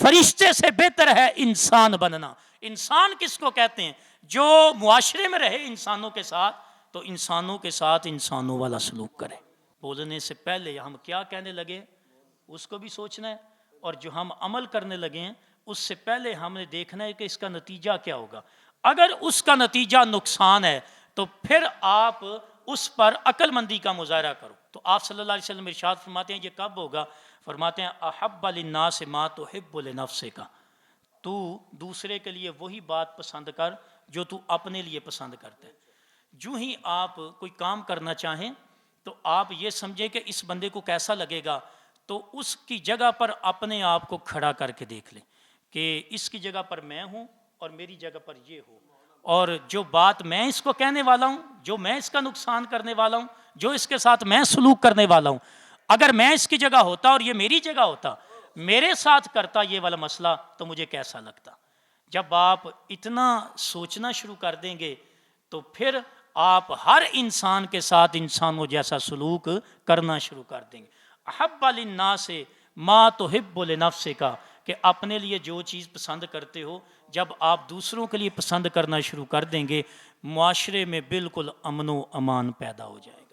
फरिश्ते से बेहतर है इंसान बनना। इंसान किसको कहते हैं? जो मुआशरे में रहे इंसानों के साथ, तो इंसानों के साथ इंसानों वाला सलूक करे। बोलने से पहले हम क्या कहने लगे उसको भी सोचना है, और जो हम अमल करने लगे हैं उससे पहले हमने देखना है कि इसका नतीजा क्या होगा। अगर उसका नतीजा नुकसान है तो फिर आप उस पर अक्लमंदी का मुजाहरा करो। तो आप सल्लल्लाहु अलैहि वसल्लम इरशाद फरमाते हैं ये कब होगा? फरमाते हैं अहब्ब लिन्नास मा तुहिब्बु लिनफ्सिका, तू दूसरे के लिए वही बात पसंद कर जो तू अपने लिए पसंद करता है। जो ही आप कोई काम करना चाहें तो आप ये समझें कि इस बंदे को कैसा लगेगा, तो उसकी जगह पर अपने आप को खड़ा करके देख लें कि इसकी जगह पर मैं हूँ और मेरी जगह पर ये हो, और जो बात मैं इसको कहने वाला हूँ, जो मैं इसका नुकसान करने वाला हूँ, जो इसके साथ मैं सलूक करने वाला हूँ, अगर मैं इसकी जगह होता और ये मेरी जगह होता, मेरे साथ करता ये वाला मसला, तो मुझे कैसा लगता। जब आप इतना सोचना शुरू कर देंगे तो फिर आप हर इंसान के साथ इंसानों जैसा सलूक करना शुरू कर देंगे। अहब्ब लिन्नास मा तुहिब्बु लिनफ्सिका, कि अपने लिए जो चीज़ पसंद करते हो जब आप दूसरों के लिए पसंद करना शुरू कर देंगे, मुआशरे में बिल्कुल अमनो अमान पैदा हो जाएगा।